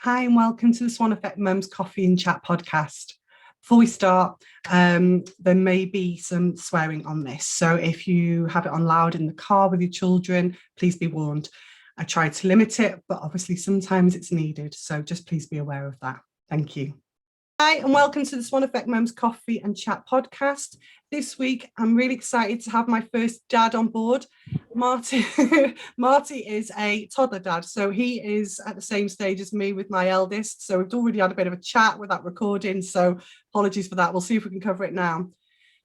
Hi and welcome to the Swan Effect Mums Coffee and Chat podcast. Before we start, there may be some swearing on this. So if you have it on loud in the car with your children, please be warned. I try to limit it, but obviously sometimes it's needed. So just please be aware of that. Thank you. Hi and welcome to the Swan Effect Mums Coffee and Chat podcast. This week, I'm really excited to have my first dad on board. Marty is a toddler dad, so he is at the same stage as me with my eldest. So we've already had a bit of a chat without recording, so apologies for that. We'll see if we can cover it now.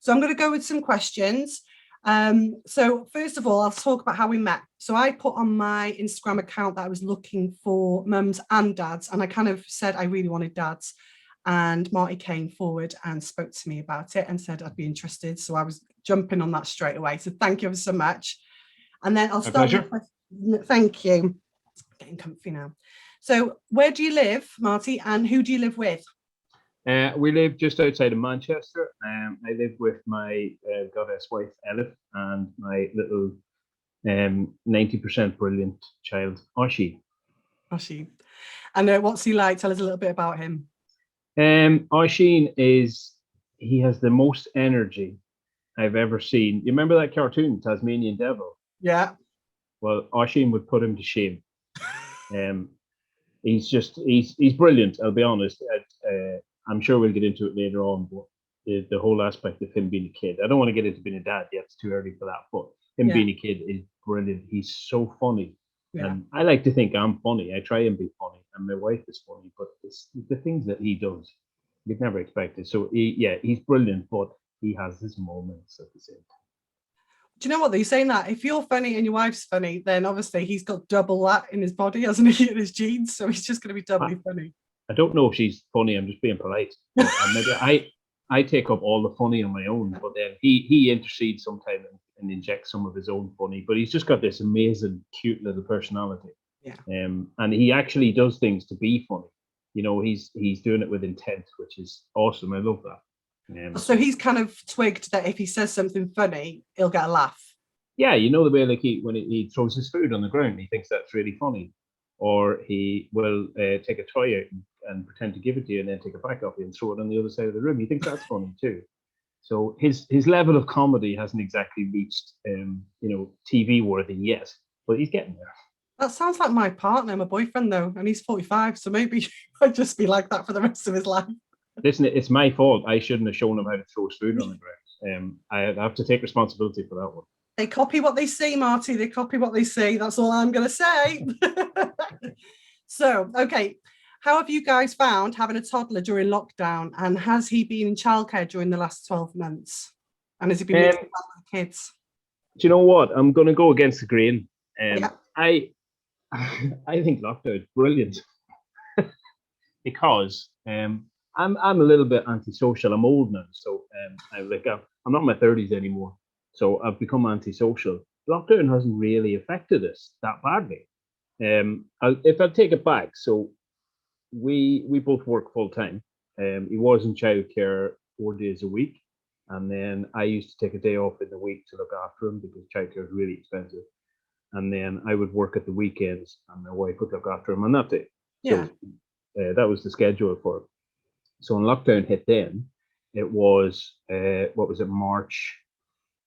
So I'm going to go with some questions. So first of all, I'll talk about how we met. So I put on my Instagram account that I was looking for mums and dads, and I kind of said I really wanted dads. And Marty came forward and spoke to me about it and said I'd be interested. So I was jumping on that straight away. So thank you ever so much. And then I'll start with thank you. Getting comfy now. So where do you live, Marty, and who do you live with? We live just outside of Manchester. I live with my goddess wife, Elif, and my little 90% brilliant child, Oshi. And what's he like? Tell us a little bit about him. Oisin he has the most energy I've ever seen. You remember that cartoon, Tasmanian Devil? Yeah. Well, Oisin would put him to shame. He's brilliant, I'll be honest. I'm sure we'll get into it later on, but the whole aspect of him being a kid. I don't want to get into being a dad yet, it's too early for that, but him being a kid is brilliant. He's so funny. Yeah. And I like to think I'm funny. I try and be funny, and my wife is funny, but it's the things that he does, you'd never expect it. So he's brilliant, but he has his moments at the same time. Do you know what? They're saying that if you're funny and your wife's funny, then obviously he's got double that in his body, hasn't he, in his genes? So he's just going to be doubly funny. I don't know if she's funny. I'm just being polite. Maybe I take up all the funny on my own, but then he intercedes sometimes and injects some of his own funny. But he's just got this amazing, cute little personality. Yeah. And he actually does things to be funny. You know, he's doing it with intent, which is awesome. I love that. So he's kind of twigged that if he says something funny, he'll get a laugh. Yeah, you know the way like when he throws his food on the ground, he thinks that's really funny. Or he will take a toy out and pretend to give it to you and then take it back off you and throw it on the other side of the room. He thinks that's funny too. So his level of comedy hasn't exactly reached TV worthy yet, but he's getting there. That sounds like my partner, my boyfriend though, and he's 45, so maybe he might just be like that for the rest of his life. Listen, it's my fault. I shouldn't have shown him how to throw his food on the ground. I have to take responsibility for that one. They copy what they see, Marty. They copy what they see. That's all I'm going to say. So, okay. How have you guys found having a toddler during lockdown? And has he been in childcare during the last 12 months? And has he been mixing up with kids? Do you know what? I'm going to go against the grain. Yeah. I think lockdown is brilliant because I'm a little bit antisocial. I'm old now, so I'm not in my 30s anymore. So I've become antisocial. Lockdown hasn't really affected us that badly. If I take it back, so we both work full time. He was in childcare 4 days a week, and then I used to take a day off in the week to look after him because childcare is really expensive. And then I would work at the weekends, and my wife would look after him on that day. Yeah. So that was the schedule for it. So when lockdown hit, then it was March.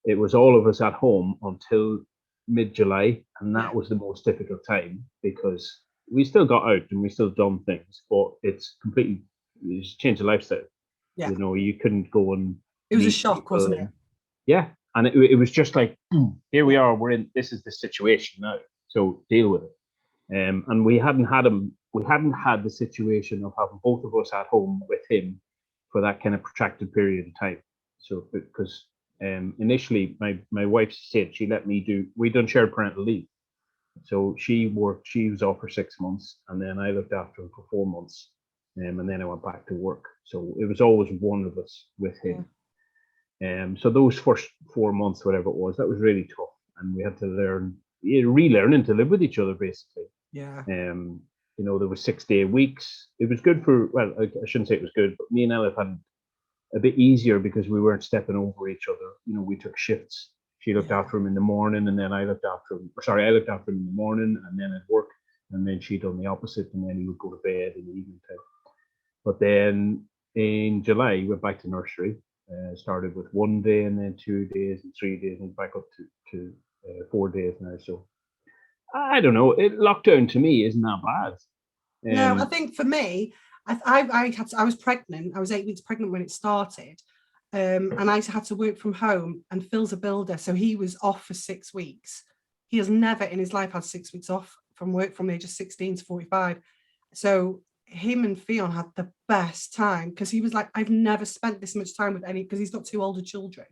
It was all of us at home until mid-July, and that was the most difficult time because we still got out and we still done things, but it's changed the lifestyle. Yeah. You know, you couldn't go and it was a shock, wasn't it? Yeah. And it was just like, here we are, this is the situation now, so deal with it. And we hadn't had the situation of having both of us at home with him for that kind of protracted period of time. So because initially my wife said she let me we done shared parental leave. So she was off for 6 months, and then I looked after him for 4 months, and then I went back to work. So it was always one of us with him. So those first 4 months, whatever it was, that was really tough, and we had to relearning to live with each other basically. Yeah. There were 6-day weeks. It was good I shouldn't say it was good, but me and Elif had a bit easier because we weren't stepping over each other. We took shifts. She looked after him in the morning, and then I looked after him. I looked after him in the morning, and then at work and then she done the opposite, and then he would go to bed in the evening time. But then in July, we went back to nursery. Started with 1 day, and then 2 days, and 3 days, and back up to 4 days now. So I don't know. Lockdown to me isn't that bad. No, I think for me, I was pregnant. I was 8 weeks pregnant when it started, and I had to work from home. And Phil's a builder, so he was off for 6 weeks. He has never in his life had 6 weeks off from work from the age of 16 to 45. So him and Fionn had the best time, because he was like, I've never spent this much time with any, because he's got 2 older children.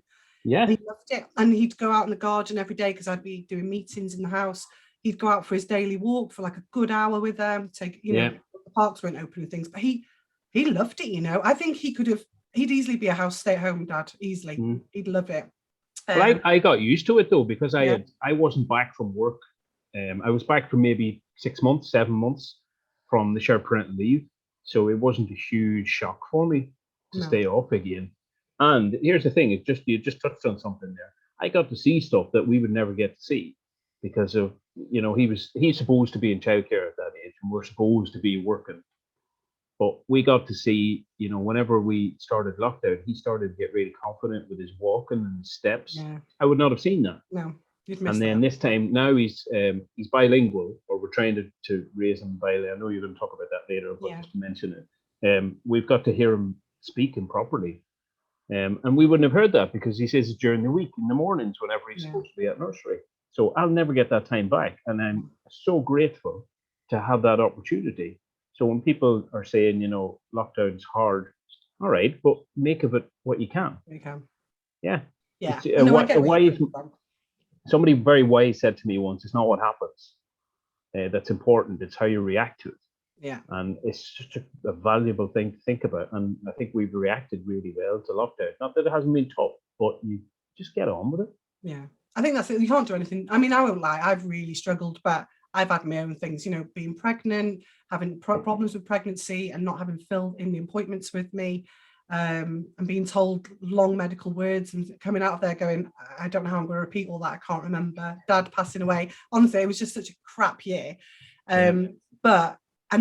Yeah, and he loved it. And he'd go out in the garden every day, because I'd be doing meetings in the house. He'd go out for his daily walk for like a good hour with them. Take, the parks weren't open and things, but he loved it. I think he'd easily be a house stay-at-home dad, easily. He'd love it. Well, I got used to it though, because I wasn't back from work. I was back for maybe 6 months, 7 months from the shared parental leave, so it wasn't a huge shock for me to stay off again. And here's the thing: you just touched on something there. I got to see stuff that we would never get to see, because of he's supposed to be in childcare at that age, and we're supposed to be working. But we got to see, whenever we started lockdown, he started to get really confident with his walking and his steps. Yeah. I would not have seen that. No, you'd miss. And then this time, now he's bilingual, or we're trying to raise him bilingual. I know you're going to talk about that later, but just to mention it, we've got to hear him speaking properly. And we wouldn't have heard that, because he says it's during the week, in the mornings, whenever he's supposed to be at nursery. So I'll never get that time back. And I'm so grateful to have that opportunity. So when people are saying, lockdown's hard, all right, but make of it what you can. You can. Yeah. Yeah. Somebody very wise said to me once, it's not what happens that's important, it's how you react to it. Yeah. And it's such a valuable thing to think about. And I think we've reacted really well to lockdown. Not that it hasn't been tough, but you just get on with it. Yeah. I think that's it. You can't do anything. I mean, I won't lie, I've really struggled, but I've had my own things, being pregnant, having problems with pregnancy, and not having Phil in the appointments with me, and being told long medical words, and coming out of there going, I don't know how I'm going to repeat all that. I can't remember. Dad passing away. Honestly, it was just such a crap year. And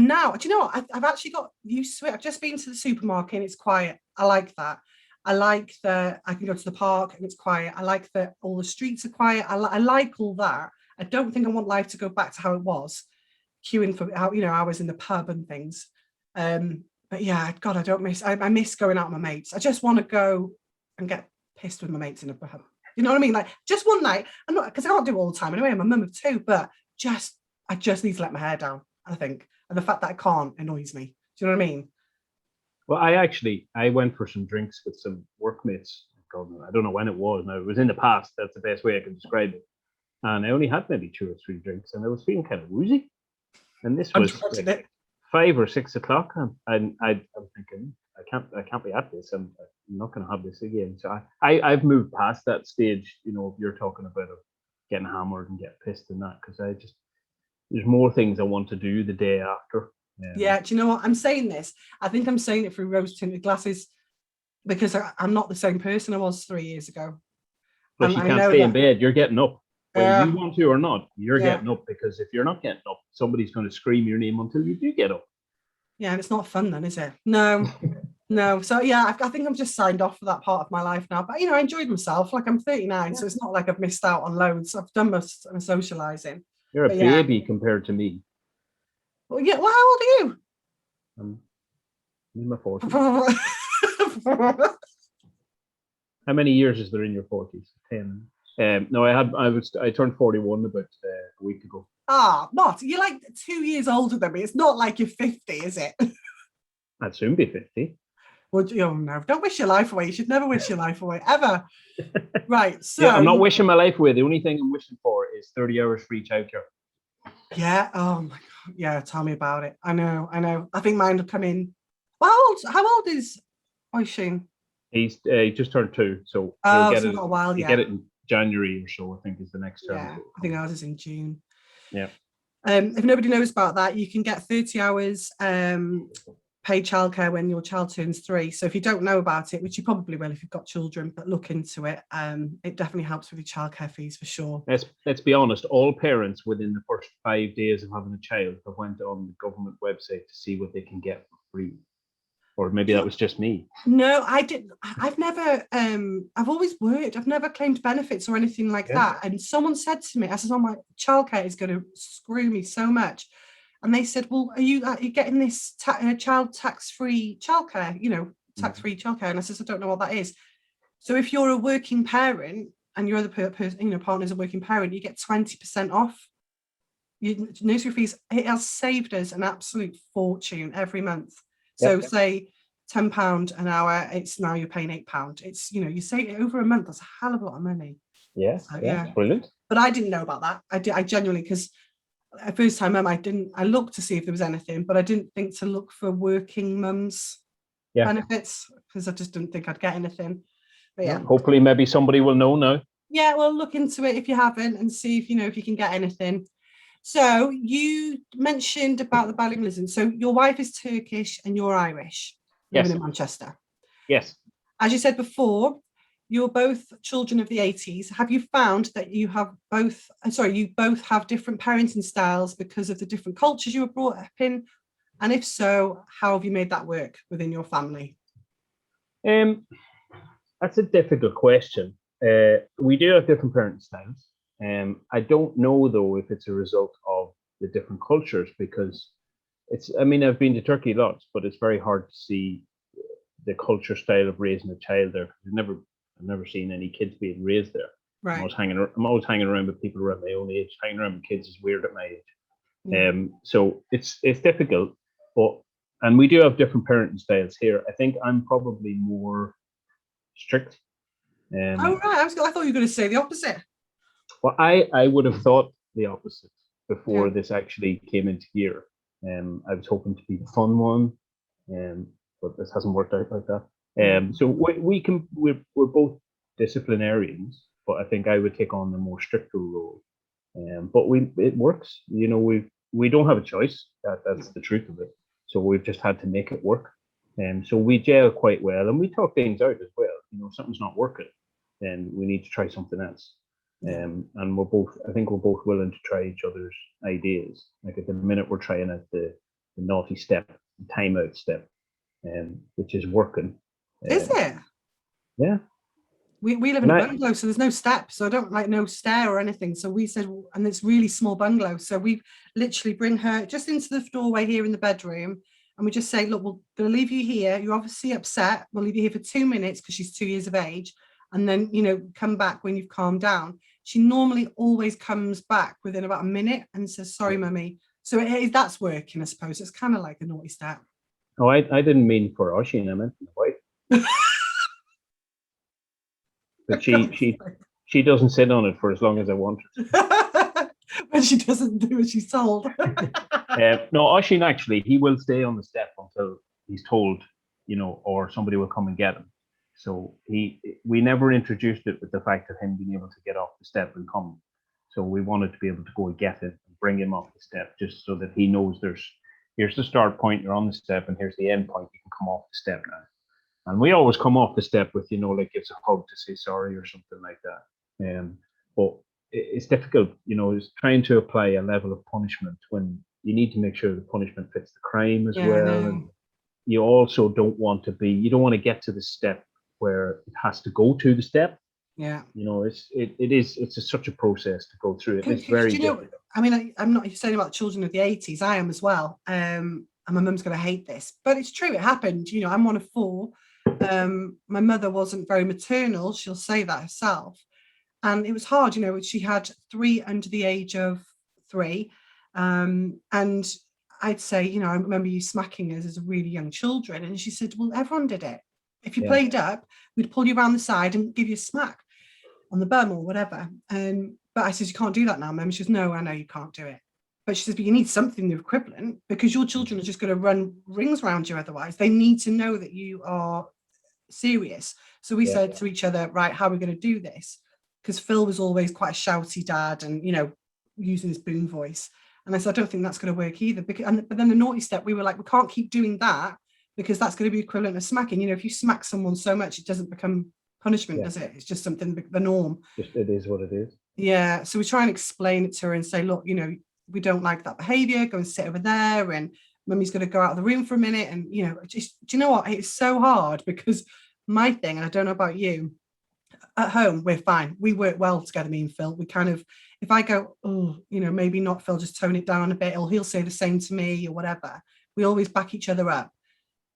now, do you know what? I've actually got used to it. I've just been to the supermarket and it's quiet. I like that. I like that I can go to the park and it's quiet. I like that all the streets are quiet. I like all that. I don't think I want life to go back to how it was, queuing for hours in the pub and things. But yeah, God, I miss going out with my mates. I just want to go and get pissed with my mates in a pub. You know what I mean? Like just one night. I'm not, because I can't do it all the time anyway. I'm a mum of 2, but I just need to let my hair down, I think. And the fact that I can't annoys me. Do you know what I mean? Well, I went for some drinks with some workmates. God, I don't know when it was. Now, it was in the past. That's the best way I can describe it. And I only had maybe 2 or 3 drinks, and I was feeling kind of woozy. And this was like 5 or 6 o'clock, and I'm thinking, I can't be at this. I'm not going to have this again. So I've moved past that stage. If you're talking about getting hammered and get pissed and that, because there's more things I want to do the day after. Yeah, do you know what? I'm saying this. I think I'm saying it through rose-tinted glasses, because I'm not the same person I was 3 years ago. But you can't stay in bed. You're getting up. Whether you want to or not, you're getting up, because if you're not getting up, somebody's going to scream your name until you do get up. Yeah, and it's not fun then, is it? No. So yeah, I think I'm just signed off for that part of my life now. But I enjoyed myself. Like, I'm 39, so it's not like I've missed out on loads. I've done my socialising. You're a baby compared to me. Well, yeah. Well, how old are you? I'm in my 40s. How many years is there in your 40s? 10. No, I turned 41 about a week ago. What? You're like 2 years older than me. It's not like you're 50, is it? I'd soon be 50. Would you? Oh no! Don't wish your life away. You should never wish your life away, ever. Right. So yeah, I'm not wishing my life away. The only thing I'm wishing for is 30 hours free childcare. Yeah. Oh my God. Yeah. Tell me about it. I know. I think mine will come in. Well, how old is Oishin? He just turned 2, so he'll get not a while yet. Get it in January or so, I think, is the next term. Yeah, I think ours is in June. Yeah. If nobody knows about that, you can get 30 hours paid childcare when your child turns 3. So if you don't know about it, which you probably will if you've got children, but look into it. It definitely helps with your childcare fees for sure. Let's be honest, all parents within the first 5 days of having a child have went on the government website to see what they can get for free. Or maybe that was just me. No, I didn't. I've never, I've always worked. I've never claimed benefits or anything like that. And someone said to me, I said, oh, my childcare is going to screw me so much. And they said, well, are you getting this child tax-free childcare, tax-free childcare? And I said, I don't know what that is. So if you're a working parent and your other person, partner's a working parent, you get 20% off your nursery fees. It has saved us an absolute fortune every month. So say £10 an hour, it's now you're paying £8. It's, you save it over a month. That's a hell of a lot of money. Yeah, brilliant. But I didn't know about that. I genuinely, because first time mum, I looked to see if there was anything, but I didn't think to look for working mums benefits because I just didn't think I'd get anything. But yeah. Hopefully maybe somebody will know now. Yeah, well, look into it if you haven't and see if you can get anything. So you mentioned about the bilingualism. So your wife is Turkish and you're Irish, living in Manchester. Yes. As you said before, you're both children of the 80s. Have you found that you both have different parenting styles because of the different cultures you were brought up in? And if so, how have you made that work within your family? That's a difficult question. We do have different parenting styles. I don't know, though, if it's a result of the different cultures, because I've been to Turkey lots, but it's very hard to see the culture style of raising a child there. I've never seen any kids being raised there. Right. I'm always hanging around with people around my own age. Hanging around with kids is weird at my age. So it's difficult, and we do have different parenting styles here. I think I'm probably more strict. Right. I thought you were going to say the opposite. Well, I would have thought the opposite before this actually came into gear. I was hoping to be the fun one, but this hasn't worked out like that. So we're both disciplinarians, but I think I would take on the more stricter role. But it works. We don't have a choice. That's the truth of it. So we've just had to make it work. So we gel quite well, and we talk things out as well. If something's not working, then we need to try something else. And we're both willing to try each other's ideas. Like at the minute, we're trying out the naughty step, the timeout step, which is working. Is it? Yeah. We live in a bungalow, so there's no steps. So I don't like no stair or anything. So we said, and it's really small bungalow. So we literally bring her just into the doorway here in the bedroom. And we just say, look, we're going to leave you here. You're obviously upset. We'll leave you here for 2 minutes because she's 2 years of age. And then, come back when you've calmed down. She normally always comes back within about a minute and says, sorry, mummy. So that's working, I suppose. It's kind of like a naughty step. Oh, I didn't mean for Oisin, I meant for the wife. But she doesn't sit on it for as long as I want her to. When she doesn't do as she's told. No, Oisin actually, he will stay on the step until he's told, or somebody will come and get him. So we never introduced it with the fact of him being able to get off the step and come. So we wanted to be able to go and get him and bring him off the step, just so that he knows here's the start point, you're on the step, and here's the end point, you can come off the step now. And we always come off the step with, like gives a hug to say sorry or something like that. But it's difficult, it's trying to apply a level of punishment when you need to make sure the punishment fits the crime as well. And you also don't want to get to the step where it has to go to the step. Yeah. It's such a process to go through it. It's very difficult. I'm not saying about children of the 80s. I am as well. And my mum's going to hate this, but it's true. It happened. I'm one of 4. My mother wasn't very maternal. She'll say that herself. And it was hard. She had 3 under the age of 3. And I'd say, I remember you smacking us as really young children. And she said, well, everyone did it. If you played up, we'd pull you around the side and give you a smack on the bum or whatever. But I said, you can't do that now, Mum. She says, no, I know you can't do it. But she says, but you need something equivalent because your children are just going to run rings around you otherwise. They need to know that you are serious. So we said to each other, right, how are we going to do this? Because Phil was always quite a shouty dad and, using his boom voice. And I said, I don't think that's going to work either. But then the naughty step, we were like, we can't keep doing that because that's going to be equivalent of smacking. You know, if you smack someone so much, it doesn't become punishment, does it? It's just something, the norm. Just it is what it is. Yeah. So we try and explain it to her and say, look, you know, we don't like that behavior. Go and sit over there, and mummy's going to go out of the room for a minute. And, you know, just, do you know what? It's so hard because my thing, and I don't know about you, at home, we're fine. We work well together, me and Phil. We kind of, if I go, oh, you know, maybe not, Phil, just tone it down a bit, or he'll say the same to me or whatever. We always back each other up.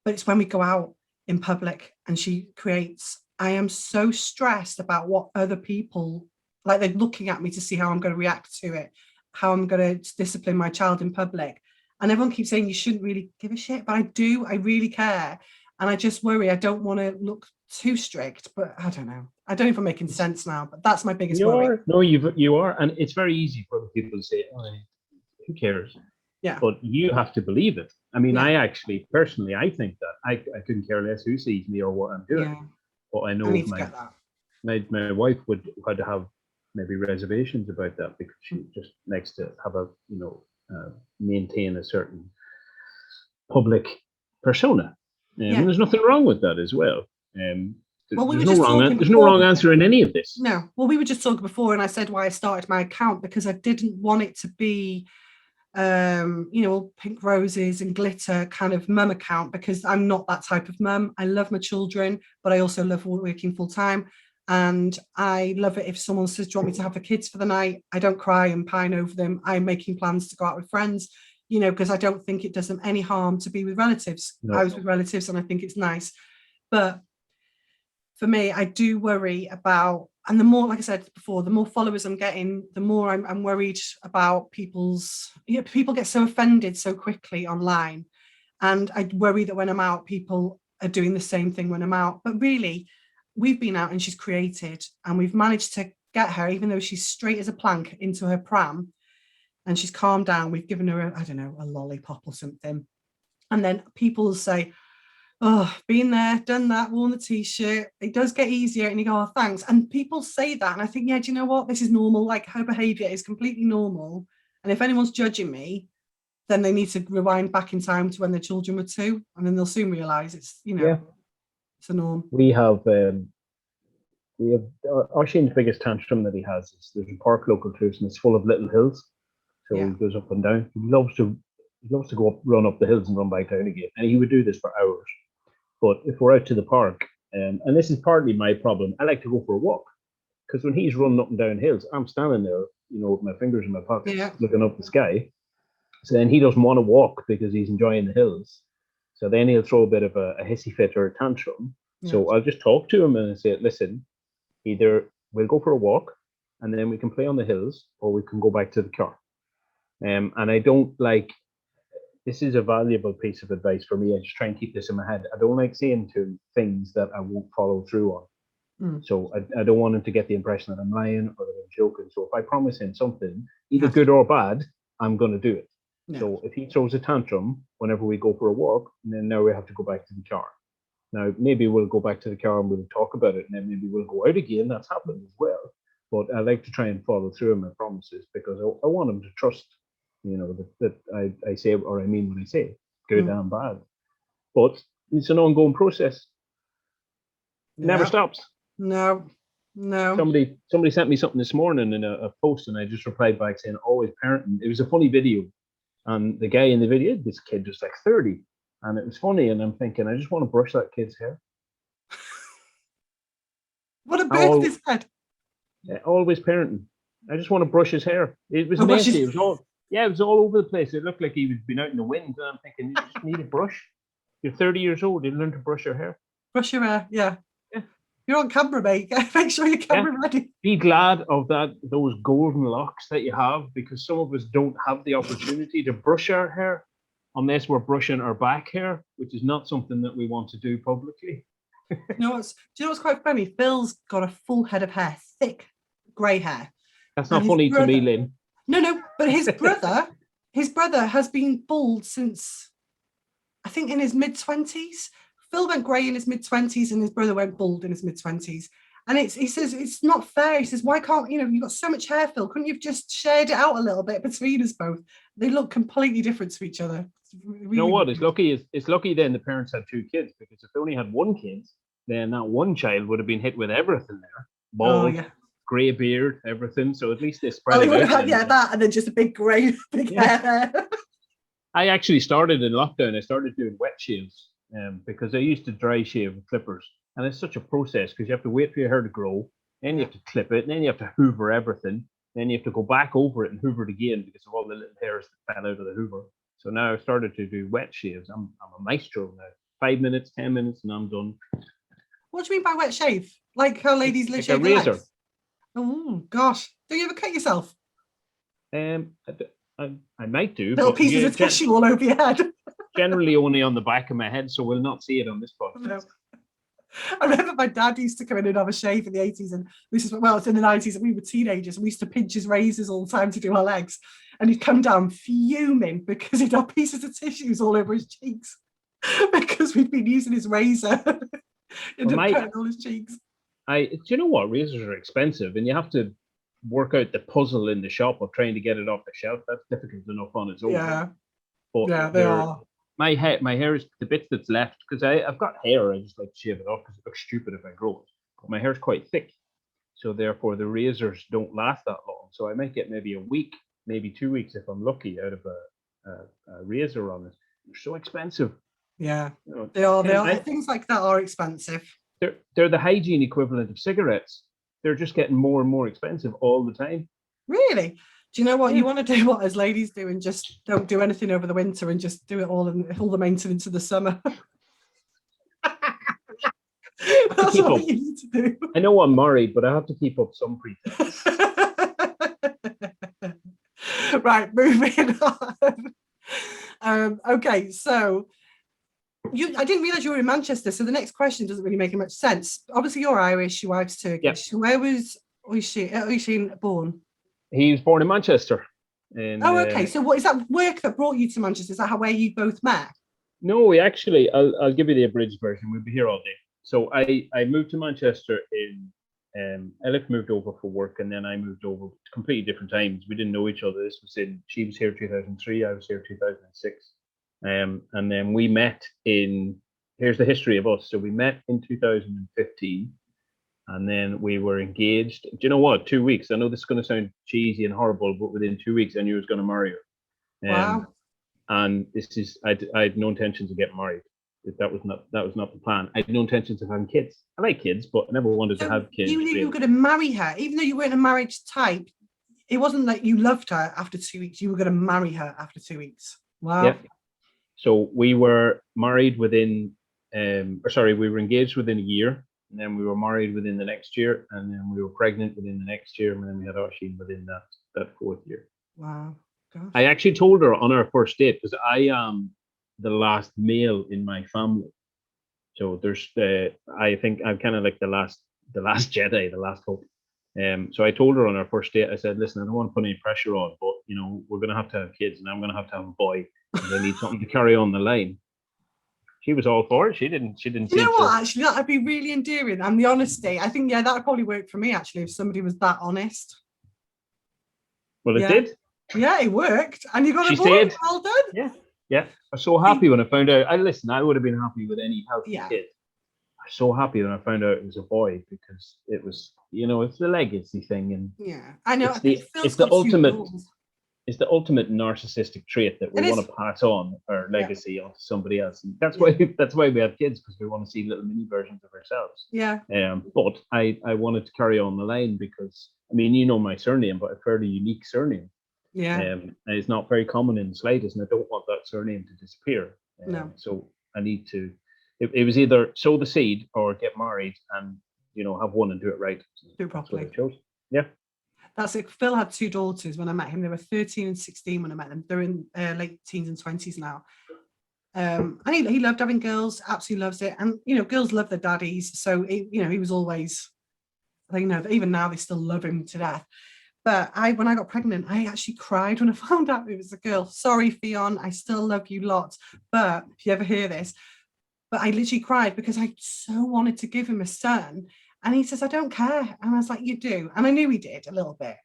But it's when we go out in public and she creates, I am so stressed about what other people, like they're looking at me to see how I'm going to react to it, how I'm going to discipline my child in public. And everyone keeps saying you shouldn't really give a shit, but I do, I really care. And I just worry, I don't want to look too strict, but I don't know. I don't know if I'm making sense now, but that's my biggest worry. No, you are. And it's very easy for people to say, oh, who cares? Yeah. But you have to believe it. I mean, I actually, personally, I think that I couldn't care less who sees me or what I'm doing. Yeah. But I know my wife had to have maybe reservations about that, because she just likes to have a, you know, maintain a certain public persona. And there's nothing wrong with that as well. There's no wrong answer in any of this. No. Well, we were just talking before, and I said why I started my account, because I didn't want it to be, you know, pink roses and glitter kind of mum account, because I'm not that type of mum. I love my children, but I also love working full time. And I love it if someone says, do you want me to have the kids for the night? I don't cry and pine over them. I'm making plans to go out with friends, you know, because I don't think it does them any harm to be with relatives. No. I was with relatives and I think it's nice. But for me, I do worry about, and the more, like I said before, the more followers I'm getting, the more I'm worried about people's, you know, people get so offended so quickly online. And I worry that when I'm out, people are doing the same thing when I'm out. But really, we've been out and she's created, and we've managed to get her, even though she's straight as a plank, into her pram, and she's calmed down. We've given her, a lollipop or something. And then people will say, oh, been there, done that, worn the t-shirt. It does get easier. And you go, oh, thanks. And people say that. And I think, yeah, do you know what? This is normal. Like, her behavior is completely normal. And if anyone's judging me, then they need to rewind back in time to when their children were 2. And then they'll soon realize it's, you know, it's a norm. We have Oisín's biggest tantrum that he has is there's a park local to us, and it's full of little hills. So he goes up and down. He loves to go up, run up the hills and run back down again. And he would do this for hours. But if we're out to the park, and this is partly my problem, I like to go for a walk, because when he's running up and down hills, I'm standing there, you know, with my fingers in my pockets, looking up the sky. So then he doesn't want to walk because he's enjoying the hills. So then he'll throw a bit of a hissy fit or a tantrum. Yeah. So I'll just talk to him and say, listen, either we'll go for a walk and then we can play on the hills, or we can go back to the car. And I don't like, this is a valuable piece of advice for me. I just try and keep this in my head. I don't like saying to him things that I won't follow through on. So I don't want him to get the impression that I'm lying or that I'm joking. So if I promise him something, either good or bad, I'm going to do it. No. So if he throws a tantrum whenever we go for a walk, then now we have to go back to the car. Now, maybe we'll go back to the car and we'll talk about it, and then maybe we'll go out again. That's happened as well. But I like to try and follow through on my promises, because I want him to trust, you know, that I say or I mean what I say, good and bad. But it's an ongoing process. It never stops. No. Somebody sent me something this morning in a post, and I just replied back saying, always parenting. It was a funny video. And the guy in the video, this kid was like 30. And it was funny. And I'm thinking, I just want to brush that kid's hair. What a birth this kid. Yeah, always parenting. I just want to brush his hair. It was messy. It was all over the place. It looked like he was been out in the wind. And I'm thinking, you just need a brush. You're 30 years old. You learn to brush your hair. Brush your hair, yeah. You're on camera, mate. Make sure your camera ready. Be glad of those golden locks that you have, because some of us don't have the opportunity to brush our hair unless we're brushing our back hair, which is not something that we want to do publicly. Do you know what's quite funny? Phil's got a full head of hair, thick grey hair. That's not funny to me, Lynn. No, but his brother has been bald since, I think, in his mid-20s. Phil went grey in his mid-20s and his brother went bald in his mid-20s. And he says, it's not fair. He says, why can't, you've got so much hair, Phil. Couldn't you have just shared it out a little bit between us both? They look completely different to each other. really, You know what? really It's lucky then the parents had 2 kids, because if they only had 1 kid, then that 1 child would have been hit with everything there. Oh Bald, yeah. grey beard, everything. So at least they spread Oh, it you would out. have had, yeah, that, and then just a big grey, big Yeah. hair there. I actually started in lockdown. I started doing wet shaves because I used to dry shave with clippers, and it's such a process because you have to wait for your hair to grow, then you have to clip it, and then you have to hoover everything, then you have to go back over it and hoover it again because of all the little hairs that fell out of the hoover. So now I've started to do wet shaves. I'm a maestro now. 5 minutes, 10 minutes, and I'm done. What do you mean by wet shave? Like how ladies Like shave a their razor. legs? Oh gosh, do you ever cut yourself? I might do, Little but pieces of tissue all over your head. generally only on the back of my head, so we'll not see it on this podcast. No. I remember my dad used to come in and have a shave in the 80s, and this is, well, it's in the 90s, and we were teenagers, and we used to pinch his razors all the time to do our legs, and he'd come down fuming because he'd have pieces of tissues all over his cheeks because we'd been using his razor and cutting all his cheeks. Do you know what? Razors are expensive, and you have to work out the puzzle in the shop of trying to get it off the shelf. That's difficult enough on its own. Yeah, but yeah, they are. My hair is the bit that's left, because I've got hair. I just like to shave it off because it looks stupid if I grow it. But my hair's quite thick, so therefore the razors don't last that long. So I might get maybe a week, maybe 2 weeks if I'm lucky, out of a razor on it. They're so expensive. Yeah, you know, they are. Things like that are expensive. They're the hygiene equivalent of cigarettes. They're just getting more and more expensive all the time. Really? Do you know what? You want to do what as ladies do and just don't do anything over the winter and just do it all the maintenance in the summer. That's what you need to do. I know I'm married, but I have to keep up some pretense. Right, moving on. Okay, so I didn't realize you were in Manchester, so the next question doesn't really make much sense. Obviously, you're Irish, your wife's Turkish. Yep. Where was she born? He was born in Manchester. Okay. So what is that work that brought you to Manchester? Is that where you both met? No, we actually, I'll give you the abridged version. We'll be here all day. So I moved to Manchester Elif moved over for work, and then I moved over completely different times. We didn't know each other. She was here 2003, I was here 2006. And then we met here's the history of us. So we met in 2015. And then we were engaged. Do you know what? 2 weeks. I know this is going to sound cheesy and horrible, but within 2 weeks, I knew I was going to marry her. Wow. And I had no intentions of getting married. That was not the plan. I had no intentions of having kids. I like kids, but I never wanted to have kids. You knew you were going to marry her, even though you weren't a marriage type. It wasn't like you loved her after 2 weeks. You were going to marry her after 2 weeks. Wow. Yeah. So we were married within, we were engaged within a year. And then we were married within the next year, and then we were pregnant within the next year, and then we had Oisin within that 4th year. Wow. Gosh. I actually told her on our first date, because I am the last male in my family. So there's I think I'm kind of like the last Jedi, the last hope. So I told her on our first date, I said, listen, I don't want to put any pressure on, but we're gonna have to have kids, and I'm gonna have a boy, and I need something to carry on the line. She was all for it. She didn't. You know what? Actually, that'd be really endearing. And the honesty, I think, that would probably work for me. Actually, if somebody was that honest. Well, it did. Yeah, it worked, and you got a boy. Well done. Yeah. I was so happy when I found out. I would have been happy with any healthy kid. I was so happy when I found out it was a boy, because it was, it's the legacy thing, and I know. It's the ultimate. It's the ultimate narcissistic trait that we want to pass on our legacy onto somebody else. And that's why we have kids, because we want to see little mini versions of ourselves. Yeah. But I wanted to carry on the line because, my surname, but a fairly unique surname. Yeah. And it's not very common in the slightest, and I don't want that surname to disappear. No. So I need to, it was either sow the seed or get married and, have one and do it right. Do it properly. That's what I chose. Yeah. That's it. Phil had 2 daughters when I met him. They were 13 and 16 when I met them. They're in late teens and 20s now. And he loved having girls, absolutely loves it. And, girls love their daddies. So, he was always, even now they still love him to death. But when I got pregnant, I actually cried when I found out it was a girl. Sorry, Fionn, I still love you lots. But if you ever hear this, but I literally cried because I so wanted to give him a son. And he says, I don't care. And I was like, you do. And I knew he did a little bit.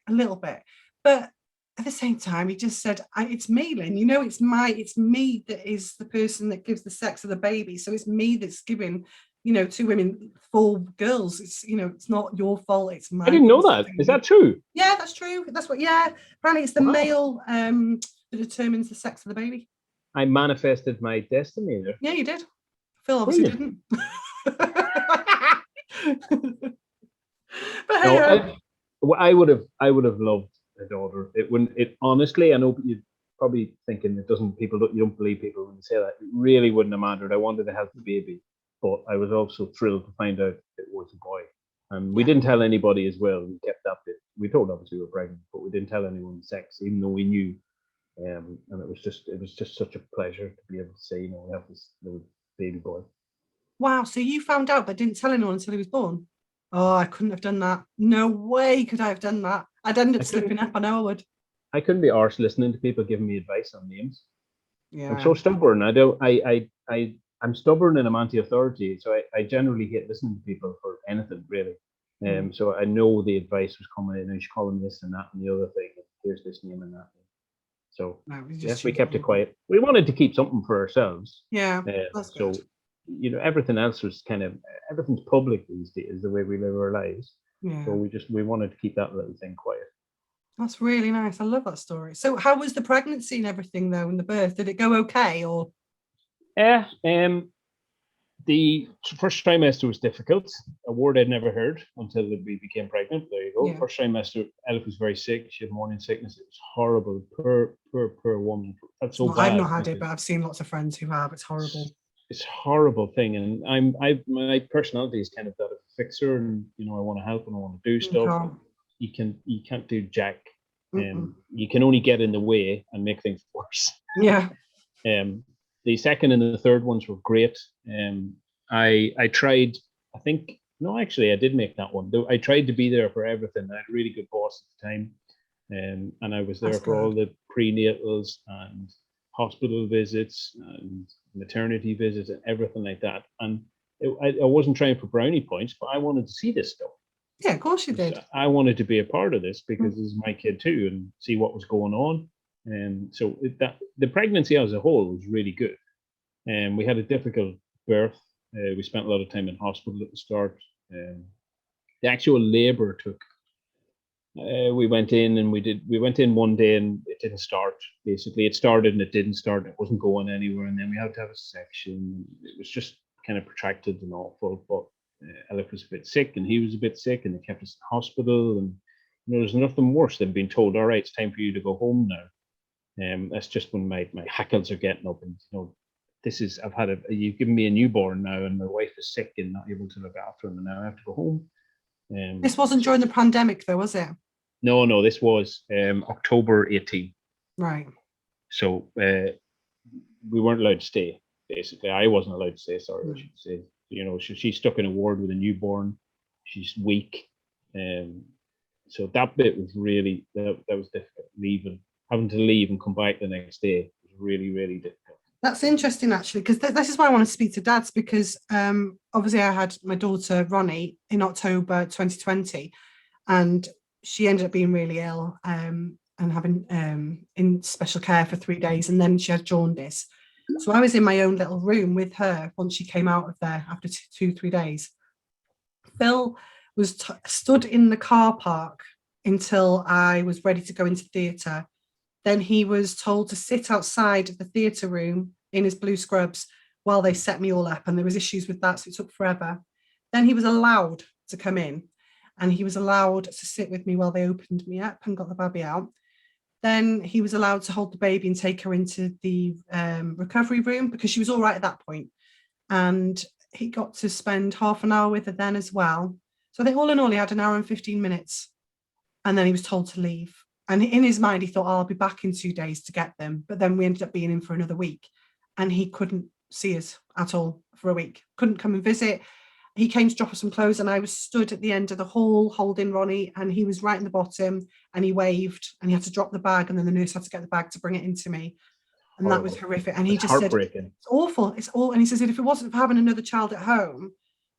But at the same time, he just said, it's me, Lynne, it's me that is the person that gives the sex of the baby. So it's me that's giving, two women 4 girls. It's not your fault. It's mine. I didn't know that. Is that true? Yeah, that's true. That's what, apparently it's the male that determines the sex of the baby. I manifested my destiny there. Yeah, you did. Phil obviously didn't. But hey, I would have loved a daughter. It honestly, I know you're probably thinking you don't believe people when you say that. It really wouldn't have mattered. I wanted to have the baby, but I was also thrilled to find out it was a boy. And we didn't tell anybody as well. We kept that bit. We told obviously we were pregnant, but we didn't tell anyone sex, even though we knew. And it was just such a pleasure to be able to say, we have this little baby boy. Wow, so you found out but didn't tell anyone until he was born? Oh, I couldn't have done that. No way could I have done that. I'd end up slipping up. I know I would. I couldn't be arsed listening to people giving me advice on names. Yeah. I'm so stubborn. I'm stubborn and I'm anti-authority, so I generally hate listening to people for anything really. So I know the advice was coming in. I should call him this and that and the other thing. Here's this name and that. So yes, we kept it quiet. We wanted to keep something for ourselves. Yeah. That's so good. Everything else was everything's public these days, the way we live our lives. Yeah. So we wanted to keep that little thing quiet. That's really nice. I love that story. So how was the pregnancy and everything though, and the birth? Did it go okay or? Yeah. The first trimester was difficult, a word I'd never heard until we became pregnant. There you go. Yeah. First trimester, Ella was very sick. She had morning sickness. It was horrible. Poor woman. That's so bad. I've not had it, but I've seen lots of friends who have. It's horrible. It's a horrible thing, and my personality is kind of that of a fixer, and I want to help and I want to do stuff. Okay. You can't do jack. You can only get in the way and make things worse. Yeah. The second and the third ones were great. I tried. I did make that one. I tried to be there for everything. I had a really good boss at the time, and I was there for all the prenatals and hospital visits and maternity visits and everything like that. And I wasn't trying for brownie points, but I wanted to see this stuff. Yeah, of course you did. I wanted to be a part of this because this is my kid too, and see what was going on. And so the pregnancy as a whole was really good. And we had a difficult birth. We spent a lot of time in hospital at the start. The actual labor took. We went in one day and it didn't start. Basically, it started and it didn't start. It wasn't going anywhere, and then we had to have a section. It was just kind of protracted and awful. But Alec was a bit sick, and he was a bit sick, and they kept us in hospital. And there's nothing worse than being told, "All right, it's time for you to go home now." That's just when my hackles are getting up, and you've given me a newborn now, and my wife is sick and not able to look after him, and now I have to go home. This wasn't during the pandemic, though, was it? No, this was October 18. Right. So we weren't allowed to stay. Basically, I wasn't allowed to stay. Sorry, I should say. She's stuck in a ward with a newborn. She's weak, so that bit was really that was difficult. Having to leave and come back the next day was really, really difficult. That's interesting, actually, because this is why I want to speak to dads, because obviously I had my daughter Ronnie in October 2020, and she ended up being really ill and having in special care for 3 days, and then she had jaundice. So I was in my own little room with her once she came out of there after 2-3 days. Phil was stood in the car park until I was ready to go into theatre. Then he was told to sit outside of the theatre room in his blue scrubs while they set me all up, and there was issues with that, so it took forever. Then he was allowed to come in, and he was allowed to sit with me while they opened me up and got the baby out. Then he was allowed to hold the baby and take her into the recovery room because she was all right at that point. And he got to spend half an hour with her then as well. So I think all in all, he had 1 hour and 15 minutes. And then he was told to leave. And in his mind, he thought, I'll be back in 2 days to get them. But then we ended up being in for another week. And he couldn't see us at all for a week. Couldn't come and visit. He came to drop us some clothes, and I was stood at the end of the hall holding Ronnie, and he was right in the bottom, and he waved, and he had to drop the bag, and then the nurse had to get the bag to bring it into me. And that was horrific. And he just said, it's awful. It's all. And he says, if it wasn't for having another child at home,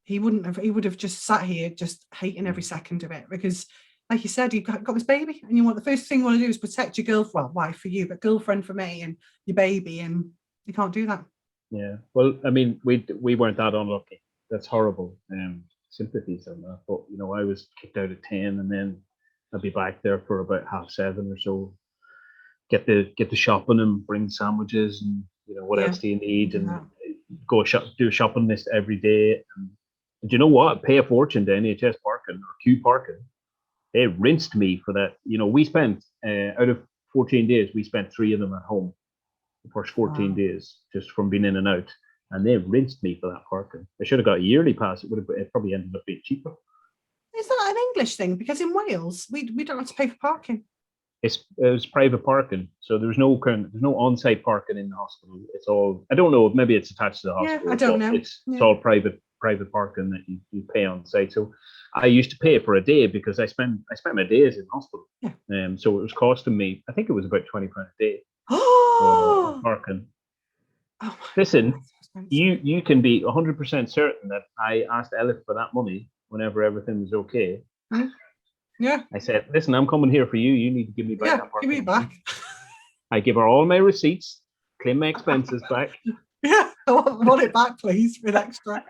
he would have just sat here just hating every second of it, because like you said, you've got this baby, and the first thing you want to do is protect your girlfriend. Well, wife for you, but girlfriend for me, and your baby, and you can't do that. Yeah. Well, I mean, we weren't that unlucky. That's horrible. Sympathies on that. But I was kicked out at 10, and then I'd be back there for about 6:30 or so. Get the shopping and bring sandwiches and what else do you need, and do a shopping list every day. And do you know what? Pay a fortune to NHS parking or queue parking. They rinsed me for that. We spent out of 14 days, we spent 3 of them at home. The first 14 days, just from being in and out, and they rinsed me for that parking. I should have got a yearly pass. It probably ended up being cheaper. Is that an English thing? Because in Wales, we don't have to pay for parking. It was private parking, so there's no on-site parking in the hospital. It's all, I don't know, maybe it's attached to the hospital. Yeah, I don't know. It's all private parking that you pay on site. So I used to pay for a day because I spent my days in hospital. Yeah. So it was costing me, I think it was about £20 a day. Parking. Oh, listen, you can be 100% certain that I asked Elif for that money whenever everything was okay. Yeah. I said, listen, I'm coming here for you. You need to give me back that parking. Give me back. I give her all my receipts, claim my expenses back. Yeah, I want it back, please, with extra.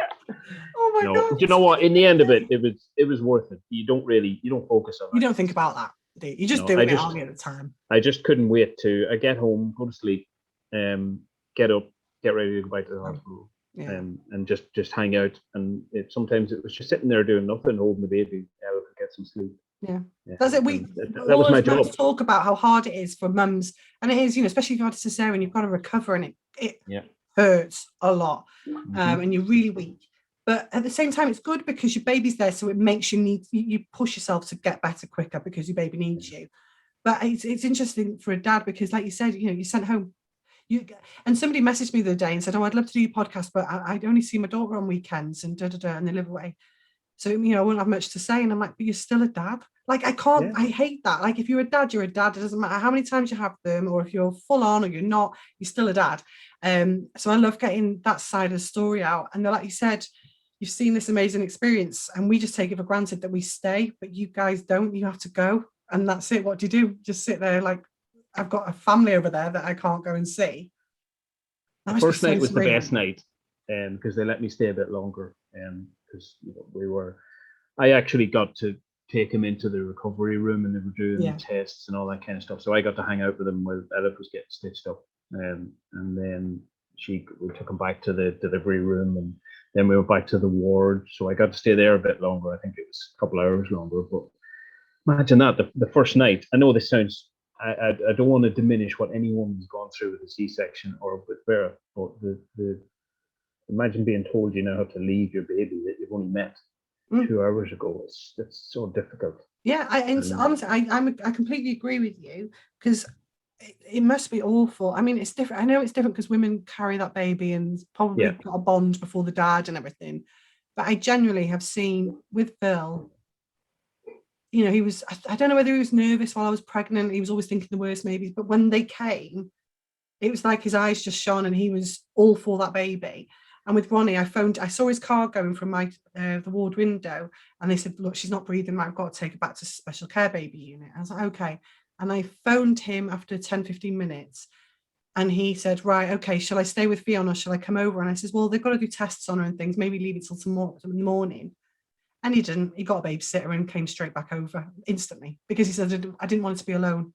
Oh my God. Do you know what? In the end of it, it was worth it. You don't focus on it. You don't think about that, do you? You just do it at the time. I just couldn't wait to get home, go to sleep, get up, get ready to go back to the hospital, and just hang out. And sometimes it was just sitting there doing nothing, holding the baby, to get some sleep. Yeah, that's it. That was my job. Talk about how hard it is for mums, and it is, especially if you had a cesarean, you've got to recover, and it hurts a lot, and you're really weak. But at the same time, it's good because your baby's there, so it makes you push yourself to get better quicker because your baby needs you. But it's interesting for a dad because, like you said, you're sent home. And somebody messaged me the other day and said, "Oh, I'd love to do your podcast, but I'd only see my daughter on weekends and and they live away. So, I wouldn't have much to say." And I'm like, but you're still a dad. Like, I hate that. Like, if you're a dad, you're a dad. It doesn't matter how many times you have them, or if you're full on or you're not, you're still a dad. So I love getting that side of the story out. And like you said, you've seen this amazing experience and we just take it for granted that we stay, but you guys don't. You have to go. And that's it. What do you do? Just sit there like, I've got a family over there that I can't go and see. The first night was the best night because they let me stay a bit longer. Because I actually got to take him into the recovery room and they were doing the tests and all that kind of stuff. So I got to hang out with him while Elif was getting stitched up. And then we took him back to the delivery room, and then we went back to the ward. So I got to stay there a bit longer. I think it was a couple of hours longer. But imagine that, the first night. I know this sounds, I don't want to diminish what anyone's gone through with a C-section or with theyre, but imagine being told you now have to leave your baby that you've only met 2 hours ago. It's so difficult. Yeah, honestly, I completely agree with you because it must be awful. I mean, it's different. I know it's different because women carry that baby and probably got a bond before the dad and everything. But I genuinely have seen with Bill, he was, I don't know whether he was nervous while I was pregnant. He was always thinking the worst maybe. But when they came, it was like his eyes just shone and he was all for that baby. And with Ronnie, I saw his car going from the ward window, and they said, "Look, she's not breathing. I've got to take her back to special care baby unit." I was like, "Okay." And I phoned him after 10, 15 minutes, and he said, "Right, okay, shall I stay with Fiona or shall I come over?" And I said, "Well, they've got to do tests on her and things. Maybe leave it till tomorrow in the morning." And he didn't. He got a babysitter and came straight back over instantly because he said, "I didn't want her to be alone."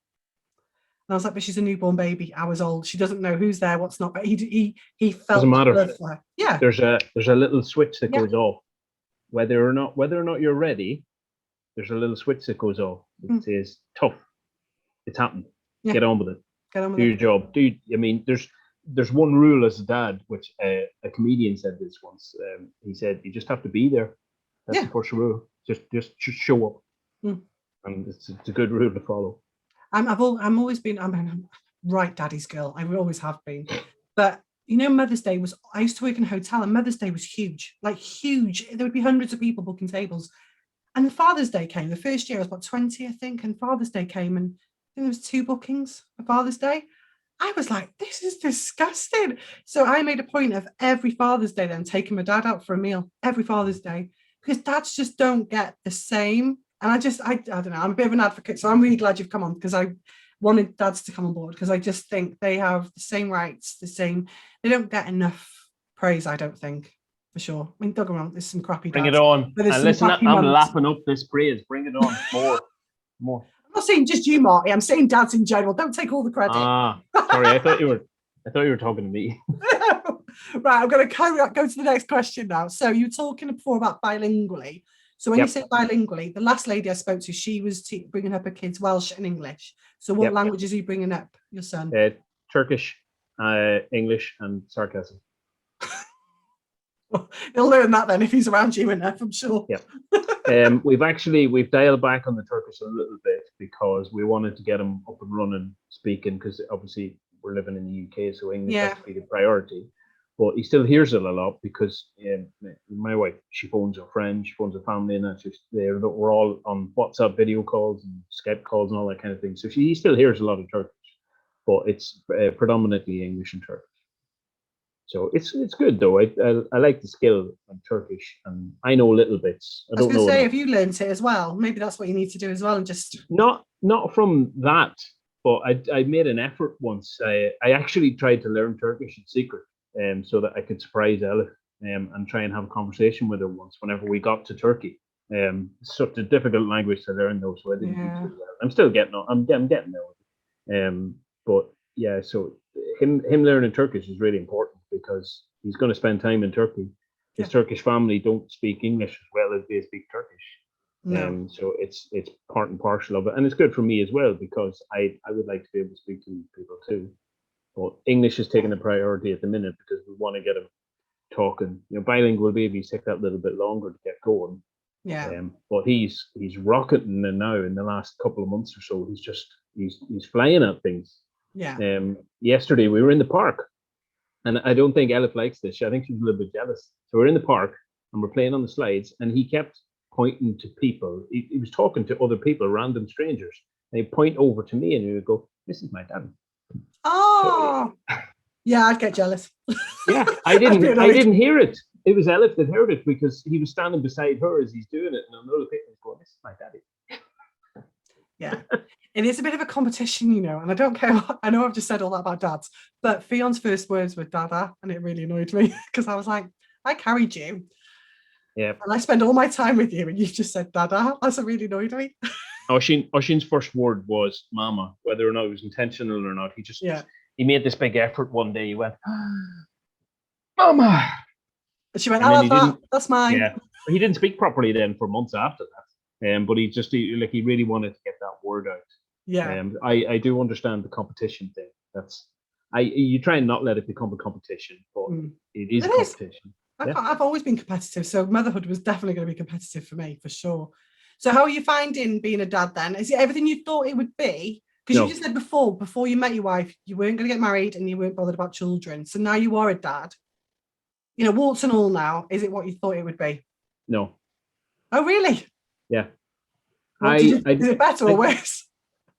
And I was like, "But she's a newborn baby, hours old. She doesn't know who's there, what's not." But he felt doesn't matter. love for her. Yeah. There's a little switch that goes off. Whether or not you're ready, there's a little switch that goes off. It says, "Tough. It's happened. Get on with it. Do your job." I mean, there's one rule as a dad, which a comedian said this once. He said, "You just have to be there. That's the first rule. Just show up." And it's a good rule to follow. I'm always been, I'm right daddy's girl. I always have been. But Mother's Day I used to work in a hotel and Mother's Day was huge, like huge. There would be hundreds of people booking tables. And Father's Day came. The first year I was about 20, I think. And Father's Day came and I think there was 2 bookings for Father's Day. I was like, this is disgusting. So I made a point of every Father's Day then taking my dad out for a meal every Father's Day because dads just don't get the same And I don't know, I'm a bit of an advocate, so I'm really glad you've come on, because I wanted dads to come on board, because I just think they have the same rights, they don't get enough praise, I don't think, for sure. I mean, don't get me wrong, there's some crappy dads. Bring it on. And listen, I'm lapping up this praise. Bring it on. More. I'm not saying just you, Marty. I'm saying dads in general. Don't take all the credit. Sorry, I thought you were talking to me. Right, I'm going to go to the next question now. So you were talking before about bilingually. So when you say bilingually, the last lady I spoke to, she was bringing up her kids Welsh and English. So what languages are you bringing up your son? Turkish, English, and sarcasm. He'll learn that then if he's around you enough, I'm sure. Yeah. We've dialed back on the Turkish a little bit because we wanted to get him up and running, speaking, because obviously we're living in the UK, so English has to be the priority. But he still hears it a lot because my wife, she phones her friends, she phones her family, and we're all on WhatsApp video calls and Skype calls and all that kind of thing. So he still hears a lot of Turkish, but it's predominantly English and Turkish. So it's good though. I like the skill of Turkish, and I know little bits. I was going to say, have you learned it as well? Maybe that's what you need to do as well, and just not from that. But I made an effort once. I actually tried to learn Turkish in secret, so that I could surprise Elif and try and have a conversation with her once whenever we got to Turkey. It's such a difficult language to learn though, so I didn't do too well. I'm still getting on. I'm getting there. But yeah, so him learning Turkish is really important because he's going to spend time in Turkey. His Turkish family don't speak English as well as they speak Turkish. No. So it's part and parcel of it, and it's good for me as well because I would like to be able to speak to people too. But English is taking a priority at the minute because we want to get him talking. Bilingual babies take that little bit longer to get going. Yeah. But he's rocketing now in the last couple of months or so. He's flying at things. Yeah. Yesterday we were in the park, and I don't think Elif likes this. I think she's a little bit jealous. So we're in the park and we're playing on the slides, and he kept pointing to people. He was talking to other people, random strangers. And he'd point over to me and he would go, "This is my dad." Oh, yeah, I'd get jealous. Yeah, I didn't hear it. It was Elif that heard it because he was standing beside her as he's doing it, and another picture was going, "This is my daddy." Yeah, it is a bit of a competition, and I don't care. I know I've just said all that about dads, but Fion's first words were "dada," and it really annoyed me because I was like, I carried you. Yeah. And I spend all my time with you, and you've just said "dada." That's really annoyed me. Oshin's first word was "mama," whether or not it was intentional or not. He made this big effort one day. He went, "Mama," and she went, "I love that. That's mine." Yeah, he didn't speak properly then for months after that. But he really wanted to get that word out. Yeah. I do understand the competition thing. You try and not let it become a competition, but it is a competition. I've always been competitive, so motherhood was definitely going to be competitive for me, for sure. So how are you finding being a dad then? Is it everything you thought it would be? Because you just said before you met your wife, you weren't going to get married and you weren't bothered about children. So now you are a dad. Warts and all now. Is it what you thought it would be? No. Oh, really? Yeah. Is it better or worse?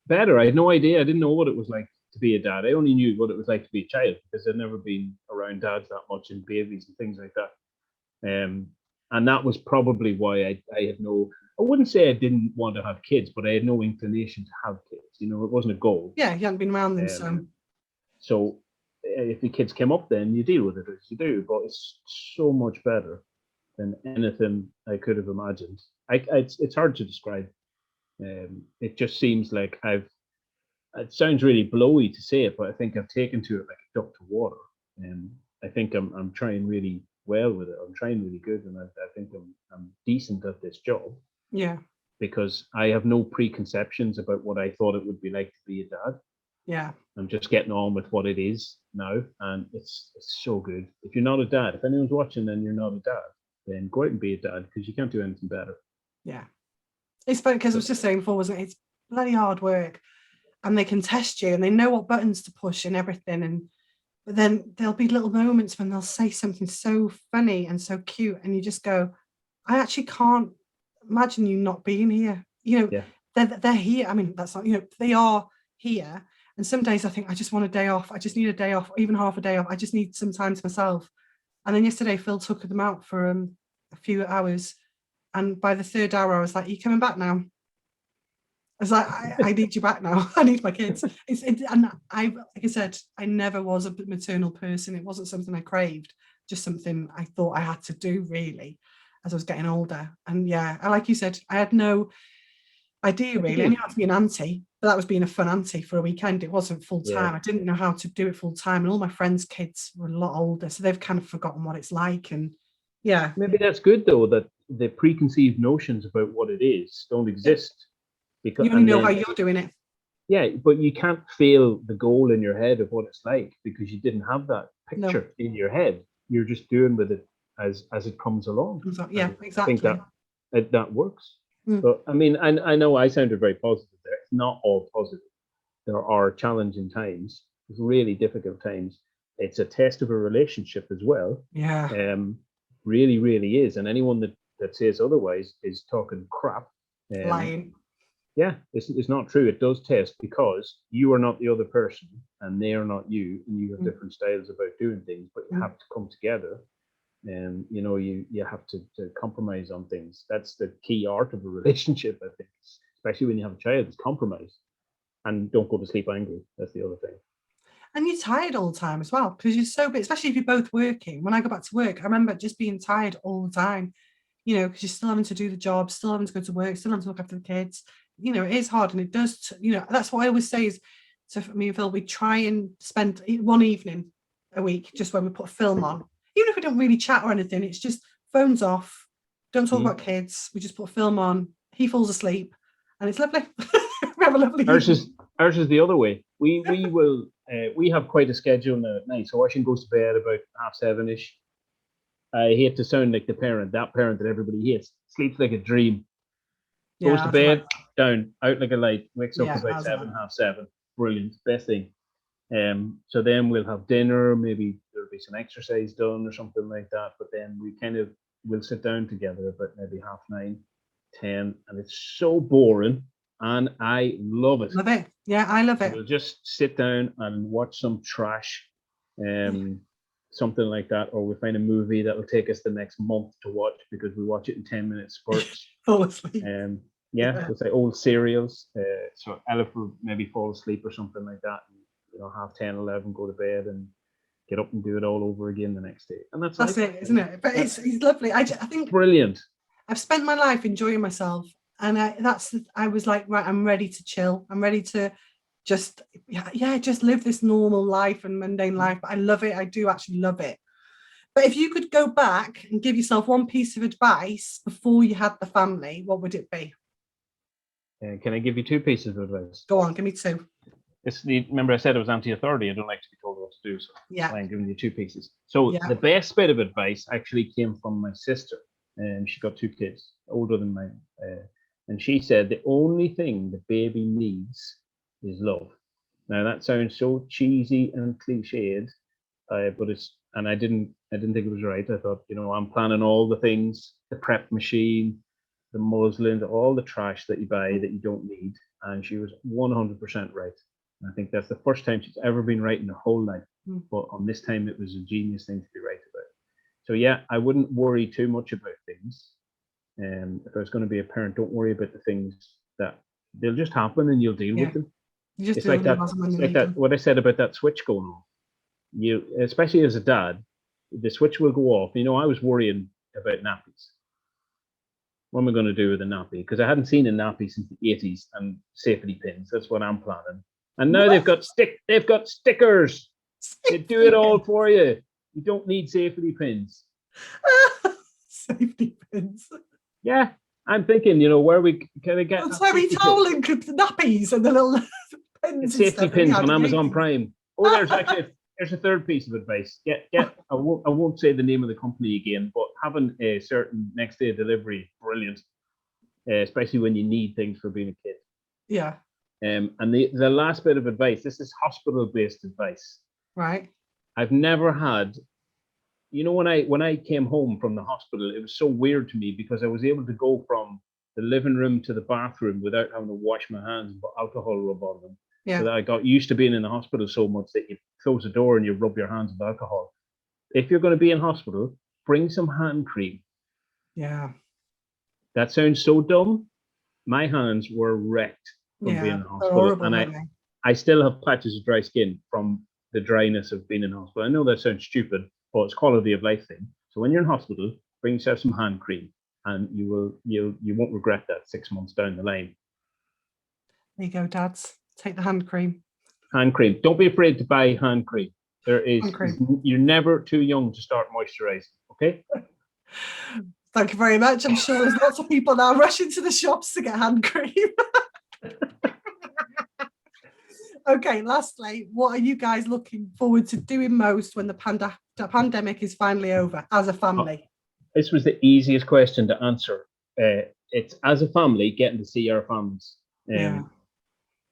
Better. I had no idea. I didn't know what it was like to be a dad. I only knew what it was like to be a child because I'd never been around dads that much and babies and things like that. And that was probably why I had no, I wouldn't say I didn't want to have kids, but I had no inclination to have kids. It wasn't a goal. Yeah, you hadn't been around them, so if the kids came up, then you deal with it as you do. But it's so much better than anything I could have imagined. It's hard to describe. It just seems like it sounds really blowy to say it, but I think I've taken to it like a duck to water. And I think I'm trying really well with it. I'm trying really good, and I think I'm decent at this job. Yeah. Because I have no preconceptions about what I thought it would be like to be a dad. Yeah. I'm just getting on with what it is now, and it's so good. If you're not a dad, if anyone's watching and you're not a dad, then go out and be a dad because you can't do anything better. Yeah. It's funny because I was just saying before, wasn't it? It's bloody hard work, and they can test you and they know what buttons to push and everything. But then there'll be little moments when they'll say something so funny and so cute, and you just go, I actually can't imagine you not being here. They're here. I mean, that's not, they are here. And some days I think I just want a day off. I just need a day off, even half a day off. I just need some time to myself. And then yesterday, Phil took them out for a few hours. And by the third hour, I was like, are you coming back now? was like, I need you back now. I need my kids. And like I said, I never was a maternal person. It wasn't something I craved, just something I thought I had to do, really, as I was getting older. And yeah, like you said, I had no idea, really. I knew how to be an auntie, but that was being a fun auntie for a weekend. It wasn't full time. I didn't know how to do it full time. And all my friends' kids were a lot older, so they've kind of forgotten what it's like. And yeah. Maybe that's good, though, that the preconceived notions about what it is don't exist. Because you only know how you're doing it. Yeah, but you can't feel the goal in your head of what it's like because you didn't have that picture in your head. You're just doing with it as it comes along. Yeah, exactly. I think that works. But I mean, I know I sounded very positive there. It's not all positive. There are challenging times, really difficult times. It's a test of a relationship as well. Yeah. Really, really is. And anyone that says otherwise is talking crap. Lying. Yeah, it's not true. It does test because you are not the other person and they are not you, and you have different styles about doing things, but you have to come together, and you have to compromise on things. That's the key art of a relationship, I think, especially when you have a child, is compromise. And don't go to sleep angry. That's the other thing. And you're tired all the time as well, because you're so big, especially if you're both working. When I go back to work, I remember just being tired all the time, because you're still having to do the job, still having to go to work, still having to look after the kids. It is hard, and it does, that's what I always say is, so for me and Phil, we try and spend one evening a week just when we put a film on, even if we don't really chat or anything. It's just phones off, don't talk about kids, we just put a film on, he falls asleep, and it's lovely. We have a lovely ours is the other way. We will we have quite a schedule now at night, so Oisin goes to bed about 7:30ish. I hate to sound like that parent that everybody hates. Sleeps like a dream. Goes to bed, down, out like a light, wakes up about 7, 7:30. Brilliant, best thing. So then we'll have dinner, maybe there'll be some exercise done or something like that, but then we'll sit down together about maybe 9:30, 10, and it's so boring, and I love it. Love it. Yeah, I love it. We'll just sit down and watch some trash, something like that, or we'll find a movie that will take us the next month to watch because we watch it in 10-minute spurts. Fall asleep. We'll say old serials. So Ella will maybe fall asleep or something like that. And, 10:30, 11, go to bed and get up and do it all over again the next day. And that's it, isn't it? But it's lovely. I think brilliant. I've spent my life enjoying myself, and I was like, right, I'm ready to chill. I'm ready to just live this normal life and mundane life. But I love it. I do actually love it. But if you could go back and give yourself one piece of advice before you had the family, what would it be? Can I give you 2 pieces of advice? Go on, give me 2. Remember I said I was anti-authority. I don't like to be told what to do, so I'm giving you 2 pieces. So the best bit of advice actually came from my sister, and she got 2 kids, older than mine. And she said the only thing the baby needs is love. Now that sounds so cheesy and cliched, but and I didn't think it was right. I thought, I'm planning all the things, the prep machine, the muslin, all the trash that you buy that you don't need. And she was 100% right. And I think that's the first time she's ever been right in her whole life. But on this time, it was a genius thing to be right about. So I wouldn't worry too much about things. If I was going to be a parent, don't worry about the things that they'll just happen and you'll deal with them. It's like that. What I said about that switch going on. Especially as a dad, the switch will go off. I was worrying about nappies. What am I going to do with a nappy? Because I hadn't seen a nappy since the 80s, and safety pins. That's what I'm planning. And now they've got stickers. They do it all for you. You don't need safety pins. Safety pins. Yeah, I'm thinking, where we can I get? That's where we towel and nappies and the little pins. Safety pins on Amazon Prime. Oh, there's a 3rd piece of advice. I won't say the name of the company again, but having a certain next day delivery is brilliant, especially when you need things for being a kid. Yeah. And the last bit of advice, this is hospital-based advice. Right. I've never had, when I came home from the hospital, it was so weird to me because I was able to go from the living room to the bathroom without having to wash my hands and put alcohol rub on them. Yeah. So that I got used to being in the hospital so much that you close the door and you rub your hands with alcohol. If you're going to be in hospital, bring some hand cream. Yeah. That sounds so dumb. My hands were wrecked. from being in they're hospital. horrible, And aren't they? I still have patches of dry skin from the dryness of being in hospital. I know that sounds stupid, but it's quality of life thing. So when you're in hospital, bring yourself some hand cream, and you won't regret that 6 months down the line. There you go, dads. Take the hand cream. Hand cream. Don't be afraid to buy hand cream. Hand cream. You're never too young to start moisturizing. Okay. Thank you very much. I'm sure there's lots of people now rushing to the shops to get hand cream. Okay, lastly, what are you guys looking forward to doing most when the pandemic is finally over as a family? This was the easiest question to answer. It's as a family getting to see our families.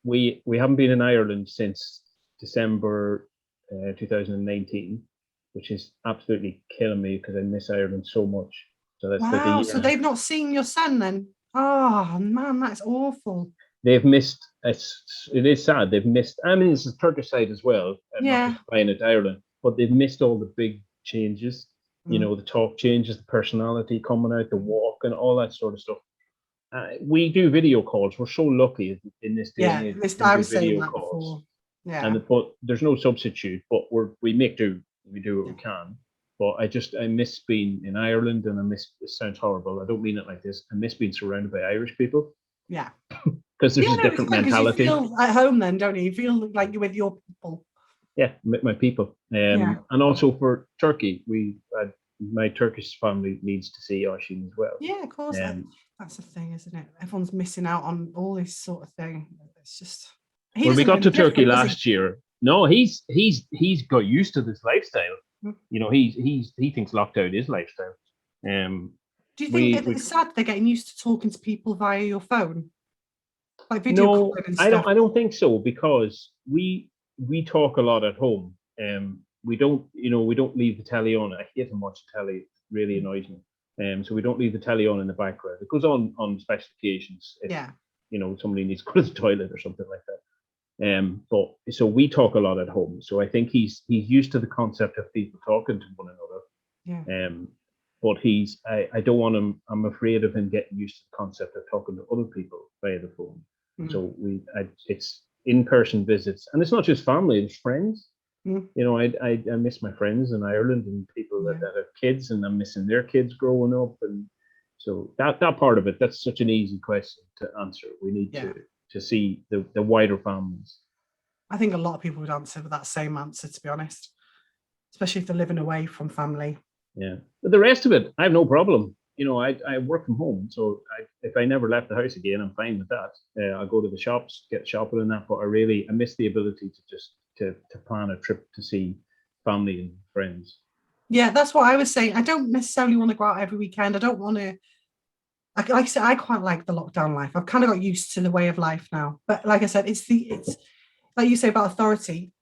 We haven't been in Ireland since December 2019, which is absolutely killing me because I miss Ireland so much. So that's wow. So they've not seen your son then? Oh man, that's awful. They've missed. It is sad. They've missed. I mean, it's the Turkish side as well. Yeah. Not just flying it to Ireland, but they've missed all the big changes. You know, the talk changes, the personality coming out, the walk, and all that sort of stuff. We do video calls. We're so lucky in this day and age. I was saying that before. Yeah. But there's no substitute. But we make do. We do what we can. But I miss being in Ireland, and I miss. It sounds horrible. I don't mean it like this. I miss being surrounded by Irish people. Yeah. Because there's a different mentality. You feel at home then, don't you? You feel like you're with your people. Yeah, my people. And also for Turkey, my Turkish family needs to see Oisin as well. Yeah, of course. That's the thing, isn't it? Everyone's missing out on all this sort of thing. It's just. When we got to Turkey last year, no, he's got used to this lifestyle. You know, he thinks lockdown is lifestyle. Do you think it's sad they're getting used to talking to people via your phone? Like video calling and stuff? I don't think so, because we talk a lot at home. We don't leave the telly on. I hate to watch telly. It really annoys me. So we don't leave the telly on in the background. It goes on special occasions. If, somebody needs to go to the toilet or something like that. But so we talk a lot at home. So I think he's used to the concept of people talking to one another. Yeah. But I don't want him. I'm afraid of him getting used to the concept of talking to other people via the phone. So it's in-person visits, and it's not just family; it's friends. You know, I miss my friends in Ireland and people that have kids, and I'm missing their kids growing up, and so that part of it, that's such an easy question to answer. We need to see the wider families. I think a lot of people would answer with that same answer, to be honest, especially if they're living away from family. Yeah, but the rest of it, I have no problem. You know, I work from home, so if I never left the house again, I'm fine with that. I go to the shops, get shopping and that, but I miss the ability to just to plan a trip to see family and friends. Yeah, that's what I was saying. I don't necessarily want to go out every weekend. I don't want to. Like I said, I quite like the lockdown life. I've kind of got used to the way of life now. But like I said, it's like you say about authority.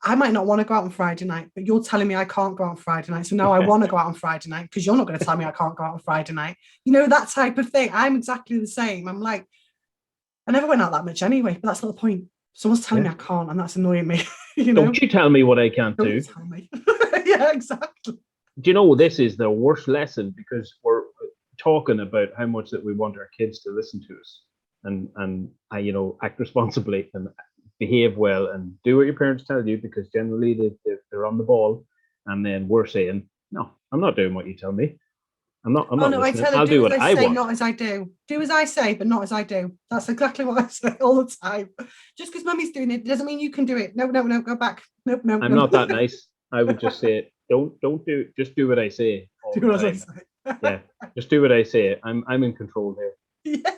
I might not want to go out on Friday night, but you're telling me I can't go out on Friday night. So now I want to go out on Friday night because you're not going to tell me I can't go out on Friday night. You know, that type of thing. I'm exactly the same. I'm like, I never went out that much anyway, but that's not the point. Someone's telling me I can't, and that's annoying me. You know? Don't you tell me what I can't do. Tell me. Yeah, exactly. Do you know this is the worst lesson, because we're talking about how much that we want our kids to listen to us and act responsibly and behave well and do what your parents tell you, because generally they're on the ball, and then we're saying, no, I'm not doing what you tell me. I'm not listening. I tell them, I'll do what I want. Not as I do. Do as I say, but not as I do. That's exactly what I say all the time. Just because mummy's doing it doesn't mean you can do it. No, go back. No. I'm not that nice. I would just say, don't do it. Just do what I say. Do what I say. Yeah, just do what I say. I'm in control here. Yeah.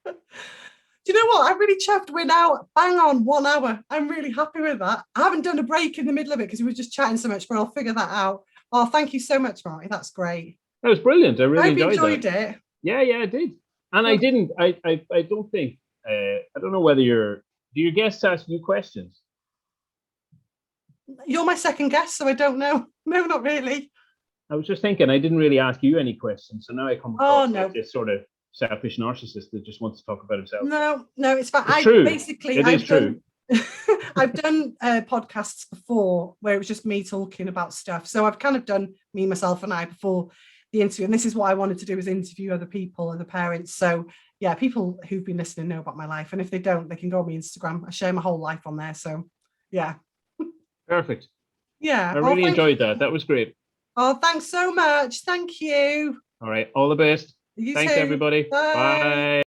Do you know what? I'm really chuffed. We're now bang on 1 hour. I'm really happy with that. I haven't done a break in the middle of it because we were just chatting so much, but I'll figure that out. Oh, thank you so much, Marty. That's great. That was brilliant. I really enjoyed it. Yeah, I did. And I didn't. I don't think. I don't know whether do your guests ask you questions? You're my second guest, so I don't know. No, not really. I was just thinking, I didn't really ask you any questions, so now I come across like this sort of selfish narcissist that just wants to talk about himself. No, it's fine. It's true. I've done podcasts before where it was just me talking about stuff. So I've kind of done me, myself, and I before the interview, and this is what I wanted to do, was interview other people, other parents. So yeah, people who've been listening know about my life. And if they don't, they can go on my Instagram. I share my whole life on there. So yeah. Perfect. Yeah. I really enjoyed that. That was great. Oh, thanks so much. Thank you. All right. All the best. You Thanks, too. everybody. Bye. Bye.